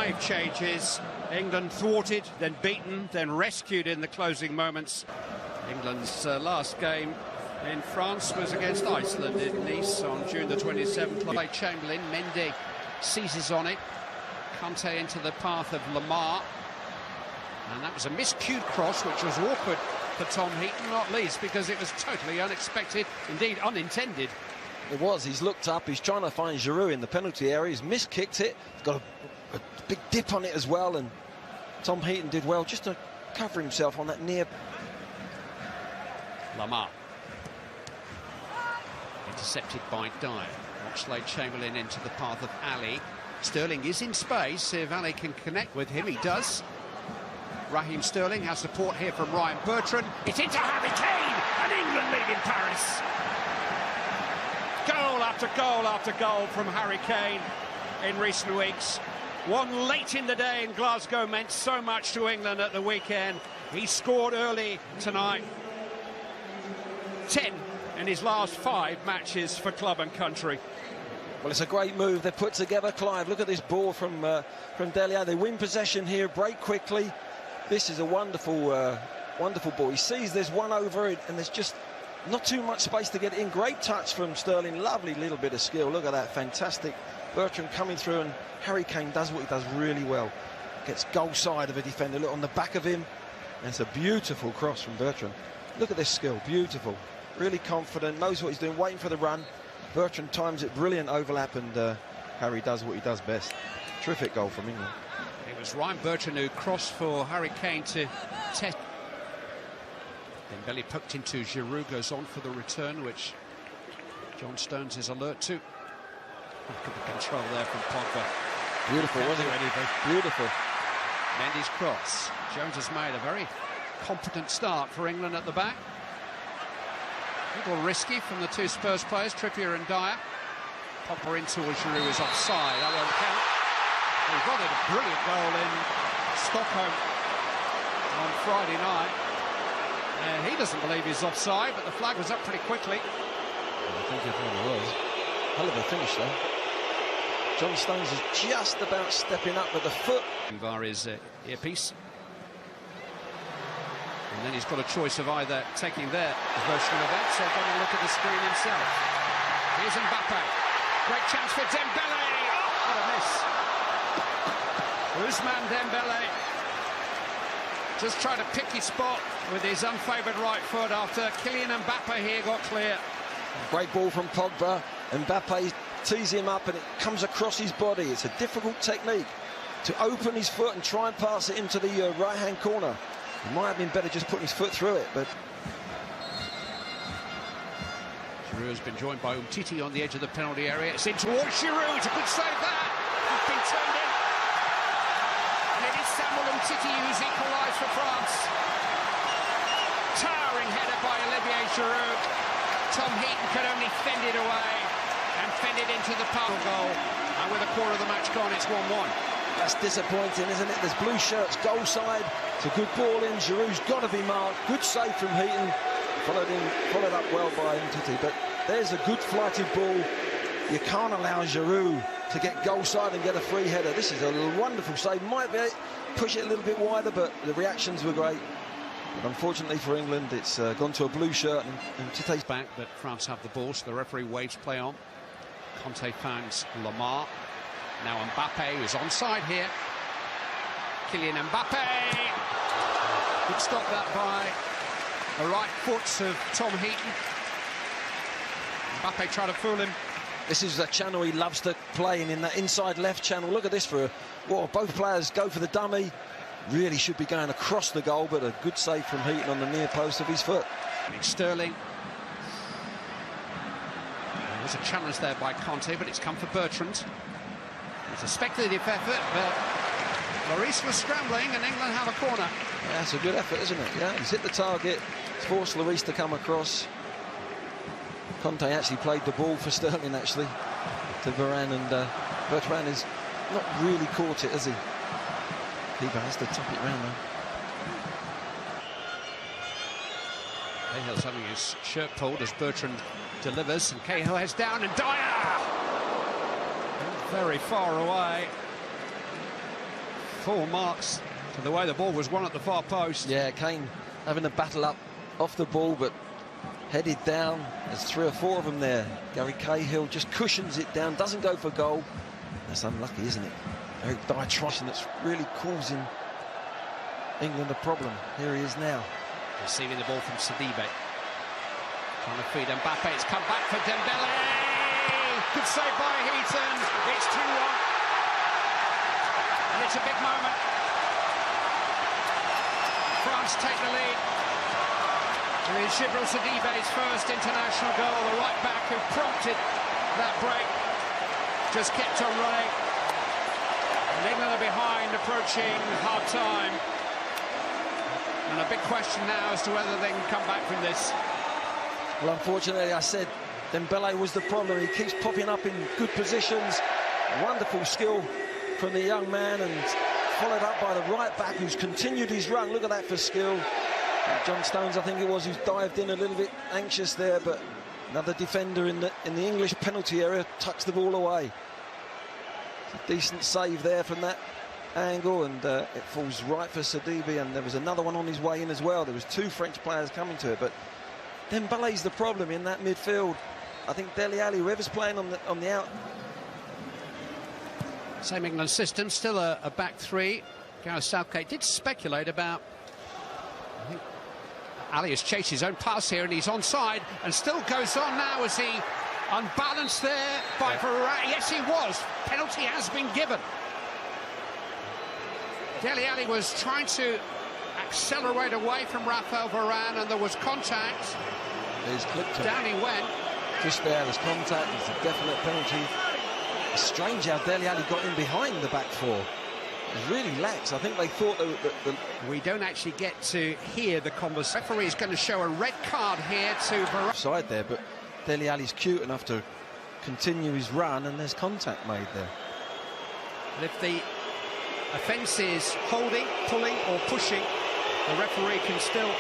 5 changes. England thwarted, then beaten, then rescued in the closing moments. England's last game in France was against Iceland in Nice on June the 27th. By Chamberlain, Mendy seizes on it. Conte into the path of Lamar. And that was a miscued cross, which was awkward for Tom Heaton, not least because it was totally unexpected, indeed unintended. It was. He's looked up, he's trying to find Giroud in the penalty area, he's miskicked it, he's got a big dip on it as well, and Tom Heaton did well just to cover himself on that near. Lamar. Intercepted by Dyer. Oxlade-Chamberlain into the path of Ali. Sterling is in space. If Ali can connect with him, he does. Raheem Sterling has support here from Ryan Bertrand. It's into Harry Kane, and England lead in Paris. Goal after goal after goal from Harry Kane in recent weeks. One late in the day in Glasgow meant so much to England at the weekend. He scored early tonight. 10 in his last 5 matches for club and country. Well, it's a great move they put together, Clive. Look at this ball from Dele Alli. They win possession here, break quickly. This is a wonderful, wonderful ball. He sees there's one over it, and there's just not too much space to get in. Great touch from Sterling. Lovely little bit of skill. Look at that, fantastic. Bertrand coming through, and Harry Kane does what he does really well. Gets goal side of a defender. Look on the back of him. And it's a beautiful cross from Bertrand. Look at this skill, beautiful. Really confident, knows what he's doing, waiting for the run. Bertrand times it, brilliant overlap, and Harry does what he does best. Terrific goal from England. It was Ryan Bertrand who crossed for Harry Kane to test. Dembele poked into Giroud, goes on for the return, which John Stones is alert to. Look at the control there from Pogba. Beautiful, wasn't it? Anything. Beautiful. Mendy's cross. Jones has made a very competent start for England at the back. A little risky from the 2 Spurs players, Trippier and Dyer. Pogba in towards Giroud is offside. That won't count. He got it, a brilliant goal in Stockholm on Friday night. And he doesn't believe he's offside, but the flag was up pretty quickly. I think it probably was. Hell of a finish, though. John Stones is just about stepping up with the foot. Via his earpiece. And then he's got a choice of either taking their version of events or going to look at the screen himself. Here's Mbappe. Great chance for Dembele. Oh, what a miss. Ousmane Dembele just trying to pick his spot with his unfavoured right foot after Kylian Mbappe here got clear. Great ball from Pogba. Mbappe tees him up and it comes across his body. It's a difficult technique to open his foot and try and pass it into the right-hand corner. It might have been better just putting his foot through it, but... Giroud has been joined by Umtiti on the edge of the penalty area. It's in towards Giroud. It's a good save that. He's been turned in. And it is Samuel Umtiti who's equalised for France. Towering header by Olivier Giroud. Tom Heaton could only fend it away and fend it into the power goal. And with a quarter of the match gone, it's 1-1. That's disappointing, isn't it? There's blue shirts, goal side. It's a good ball in. Giroud's got to be marked. Good save from Heaton. Followed up well by Umtiti. But there's a good flighted ball. You can't allow Giroud to get goal side and get a free header. This is a wonderful save. Might be push it a little bit wider, but the reactions were great. But unfortunately for England, it's gone to a blue shirt, and Umtiti's back. But France have the ball, so the referee waves play on. Conte finds Lamar. Now Mbappe is onside here. Kylian Mbappe. Good stop that by the right foot of Tom Heaton. Mbappe tried to fool him. This is a channel he loves to play in that inside left channel. Look at this for both players go for the dummy. Really should be going across the goal, but a good save from Heaton on the near post of his foot. It's Sterling. There's a challenge there by Conte, but it's come for Bertrand. It's a speculative effort, but Lloris was scrambling and England have a corner. Yeah, it's a good effort, isn't it? Yeah, he's hit the target. It's forced Lloris to come across. Conte actually played the ball for Sterling, actually, to Varane, and Bertrand has not really caught it, has he? Keeper has to top it round, though. Cahill's having his shirt pulled as Bertrand delivers, and Cahill heads down, and Dyer! Very far away. full marks to the way the ball was won at the far post. Yeah, Kane having a battle up off the ball, but headed down. There's 3 or 4 of them there. Gary Cahill just cushions it down, doesn't go for goal. That's unlucky, isn't it? Eric Dyer that's really causing England a problem. Here he is now. Receiving the ball from Sidibe. Trying to feed Mbappe. It's come back for Dembele. Good save by Heaton. It's 2-1. And it's a big moment. France take the lead. It is Djibril Sidibe's first international goal. The right back who prompted that break just kept on running. And England are behind, approaching half-time. And a big question now as to whether they can come back from this. Well, unfortunately, I said Dembele was the problem. He keeps popping up in good positions. Wonderful skill from the young man, and followed up by the right back who's continued his run. Look at that for skill. John Stones, I think it was, who's dived in a little bit anxious there, but another defender in the English penalty area tucks the ball away. It's a decent save there from that angle, and it falls right for Sidibe, and there was another one on his way in as well. There was 2 French players coming to it, but Dembele's the problem in that midfield. I think Dele Alli, whoever's playing on the out. Same England system, still a back 3. Gareth Southgate did speculate about. I think Ali has chased his own pass here, and he's onside, and still goes on now as he unbalanced there by Varane. Yes, he was. Penalty has been given. Dele Alli was trying to accelerate away from Raphael Varane, and there was contact. He's clipped him. Down he went. Just there's contact. It's a definite penalty. It's strange how Dele Alli got in behind the back 4. It really lax. I think they thought that we don't actually get to hear the conversation. The referee is going to show a red card here to Varane. Side there, but Dele Alli's cute enough to continue his run, and there's contact made there. And if the offence is holding, pulling or pushing, the referee can still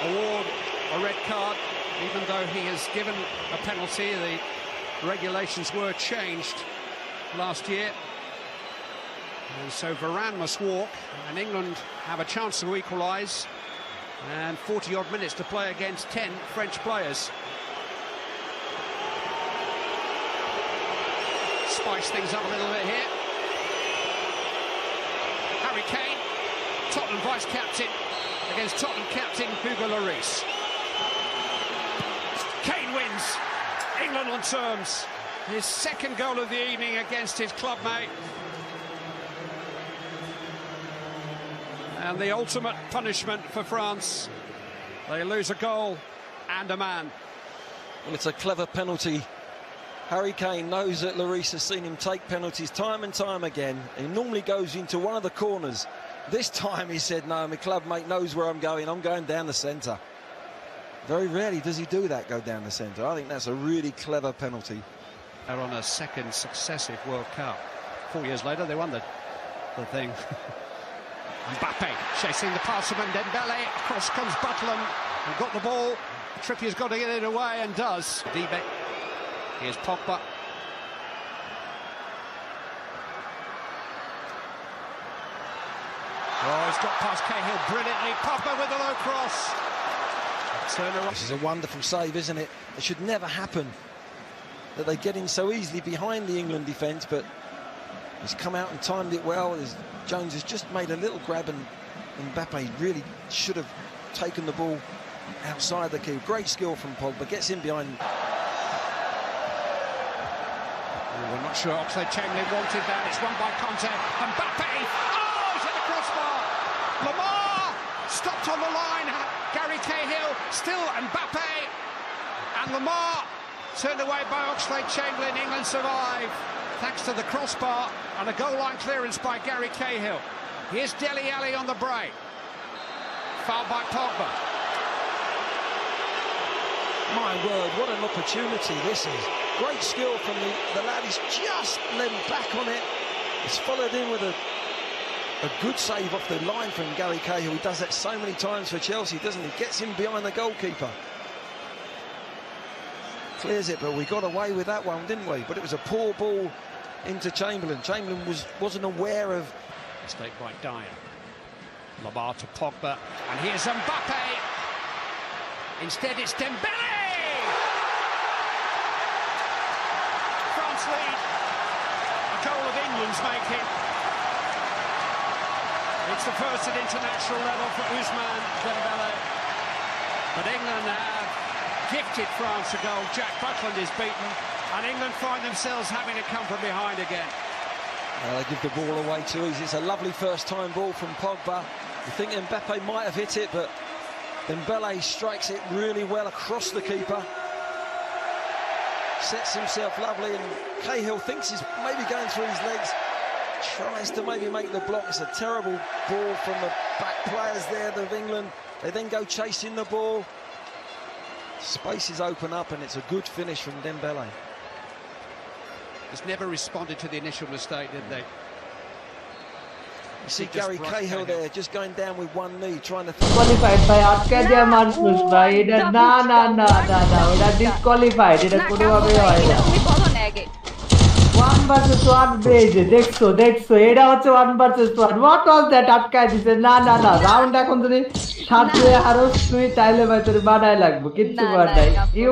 award a red card, even though he has given a penalty. The regulations were changed last year, and so Varane must walk, and England have a chance to equalise, and 40-odd minutes to play against 10 French players. Spice things up a little bit here. Harry Kane, Tottenham vice-captain, against Tottenham captain Hugo Lloris. Kane wins. England on terms. His 2nd goal of the evening against his clubmate. And the ultimate punishment for France. They lose a goal and a man. Well, it's a clever penalty. Harry Kane knows that Lloris has seen him take penalties time and time again. He normally goes into one of the corners. This time he said, no, my clubmate knows where I'm going down the centre. Very rarely does he do that, go down the centre. I think that's a really clever penalty. They're on a 2nd successive World Cup. 4 years later, they won the thing. Mbappe chasing the pass from Dembele. Across comes Butland. And got the ball. Trippier's got to get it away, and does. Sidibe. Here's Pogba. Oh, he's got past Cahill brilliantly. Pogba with a low cross. This is a wonderful save, isn't it? It should never happen that they get in so easily behind the England defence, but he's come out and timed it well. Jones has just made a little grab, and Mbappe really should have taken the ball outside the key. Great skill from Pogba. Gets in behind. We're not sure Oxlade-Chamberlain wanted that. It's won by Conte. Mbappe! Oh, he's hit the crossbar! Lamar stopped on the line. Gary Cahill, still Mbappe. And Lamar turned away by Oxlade-Chamberlain. England survive thanks to the crossbar and a goal line clearance by Gary Cahill. Here's Dele Alli on the break. Foul by Pogba. My word, what an opportunity this is. Great skill from the lad. He's just leant back on it. It's followed in with a good save off the line from Gary Cahill. He does that so many times for Chelsea, doesn't he? Gets him behind the goalkeeper. Clears it, but we got away with that one, didn't we? But it was a poor ball into Chamberlain. Chamberlain wasn't aware of Mistake by Dyer. Labar to Pogba, and here's Mbappe. Instead it's Dembele! France lead. A goal of England's making. It's the first at international level for Ousmane Dembele. But England have gifted France a goal. Jack Buckland is beaten, and England find themselves having to come from behind again. They give the ball away too easy. It's a lovely first-time ball from Pogba. You think Mbappe might have hit it, but Dembele strikes it really well across the keeper. Sets himself lovely, and Cahill thinks he's maybe going through his legs. Tries to maybe make the block. It's a terrible ball from the back players there of England. They then go chasing the ball. Spaces open up, and it's a good finish from Dembele. Just never responded to the initial mistake, did they? You see Gary Cahill there, just going down with one knee, trying to... Disqualified by আটকা দেয়া মানুষ ভাই এটা না না না না না এটা disqualified এটা কোনোভাবে হয় না তুমি বলো না আগে 1 versus 1 বেজে দেখছো এটা হচ্ছে 1 versus 1 what was that আটকায় দিছে না না না রাউন্ড এখন যদি 7 হারস তুই তাইলে ভাই তোর বানায় লাগবে কিচ্ছু করার নাই